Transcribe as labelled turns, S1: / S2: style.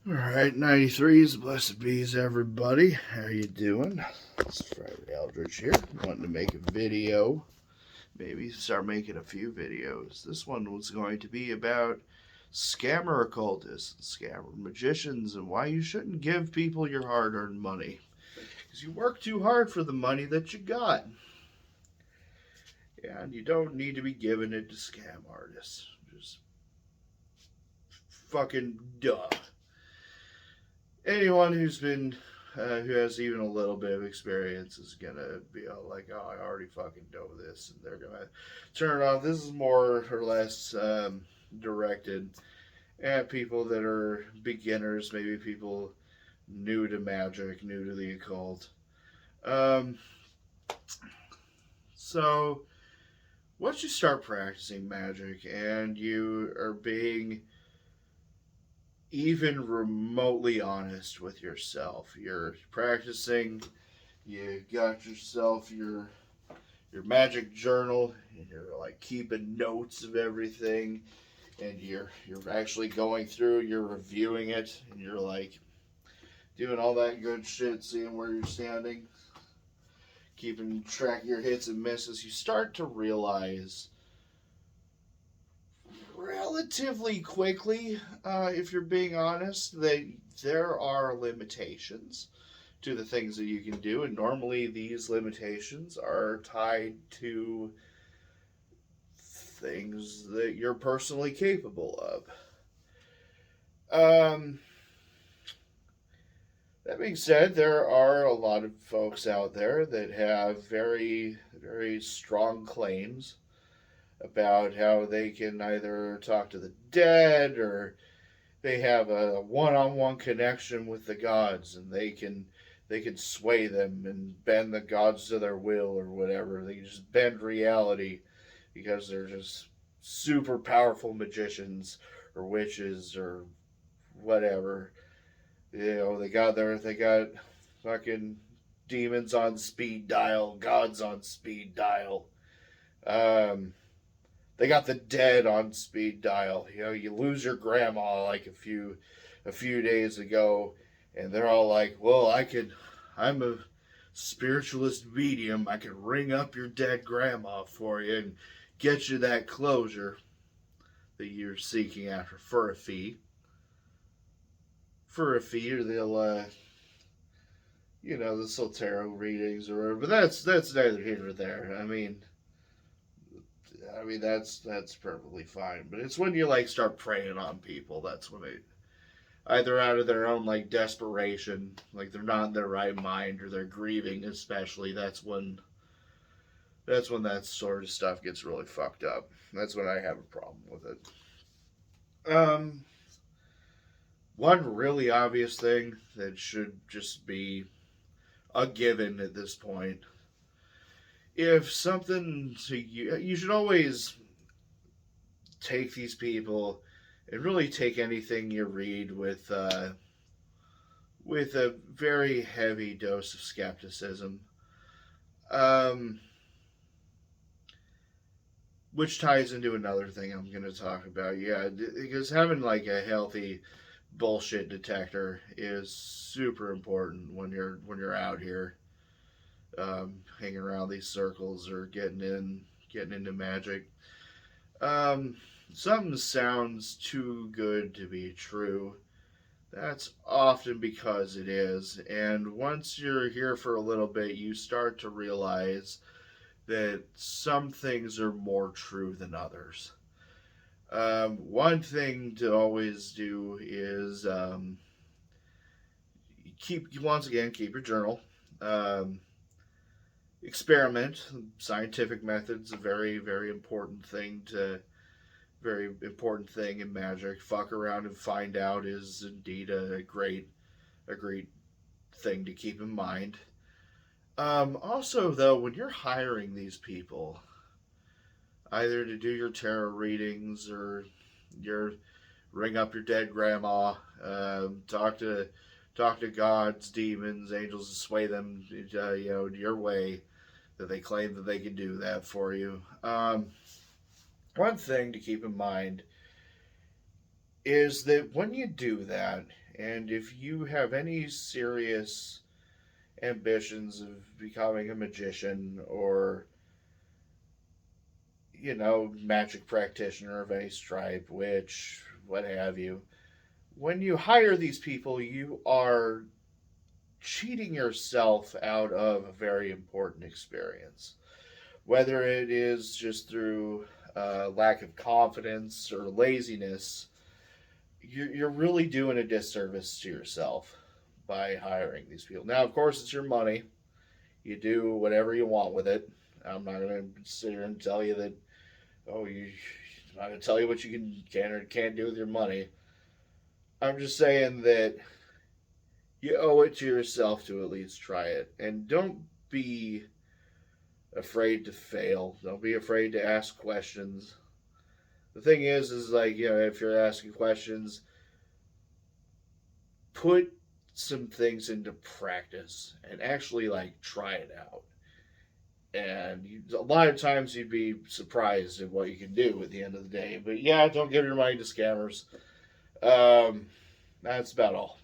S1: All right, 93s, blessed bees, everybody. How you doing? It's Friday Eldridge here. Wanting to make a video. Maybe start making a few videos. This one was going to be about scammer occultists, scammer magicians, and why you shouldn't give people your hard-earned money. Because you work too hard for the money that you got. And you don't need to be giving it to scam artists. Just fucking duh. Anyone who has even a little bit of experience is gonna be all like, "Oh, I already fucking know this," and they're gonna turn it off. This is more or less directed at people that are beginners, maybe people new to magic, new to the occult. Um, so once you start practicing magic and you are being even remotely honest with yourself. You're practicing, you got yourself your magic journal, and you're like keeping notes of everything, and you're actually going through, you're reviewing it, and you're like doing all that good shit, seeing where you're standing, keeping track of your hits and misses. You start to realize relatively quickly, if you're being honest, that there are limitations to the things that you can do, and normally these limitations are tied to things that you're personally capable of. Um, that being said, there are a lot of folks out there that have very, very strong claims about how they can either talk to the dead or they have a one-on-one connection with the gods, and they can sway them and bend the gods to their will or whatever. They can just bend reality because they're just super powerful magicians or witches or whatever. They got fucking demons on speed dial, gods on speed dial. Um, they got the dead on speed dial. You lose your grandma like a few days ago, and they're all like, "Well, I'm a spiritualist medium. I can ring up your dead grandma for you and get you that closure that you're seeking after for a fee." For a fee, or the Soltero readings or whatever. But that's neither here nor there. I mean that's perfectly fine. But it's when you like start preying on people. That's when it either out of their own like desperation, like they're not in their right mind, or they're grieving. Especially that's when that sort of stuff gets really fucked up. That's when I have a problem with it. Um, One really obvious thing that should just be a given at this point. If something to you should always take these people and really take anything you read with a very heavy dose of skepticism. Um, which ties into another thing I'm going to talk about. Yeah, because having like a healthy bullshit detector is super important when you're out here, hanging around these circles or getting into magic. Um, Something sounds too good to be true. That's often because it is. And once you're here for a little bit, you start to realize that some things are more true than others. One thing to always do is keep your journal. Um, Experiment. Scientific methods a very important thing in magic. Fuck around and find out is indeed a great thing to keep in mind. Also, though, when you're hiring these people, either to do your tarot readings or your ring up your dead grandma, talk to gods, demons, angels, and sway them, your way, that they claim that they can do that for you. One thing to keep in mind is that when you do that, and if you have any serious ambitions of becoming a magician or, magic practitioner of any stripe, witch, what have you, when you hire these people, you are cheating yourself out of a very important experience. Whether it is just through lack of confidence or laziness, you're really doing a disservice to yourself by hiring these people. Now, of course, it's your money. You do whatever you want with it. I'm not going to sit here and tell you that, I'm not going to tell you what you can or can't do with your money. I'm just saying that you owe it to yourself to at least try it. And don't be afraid to fail. Don't be afraid to ask questions. The thing is like, if you're asking questions, put some things into practice and actually like try it out. And a lot of times you'd be surprised at what you can do at the end of the day. But yeah, don't give your money to scammers. That's about all.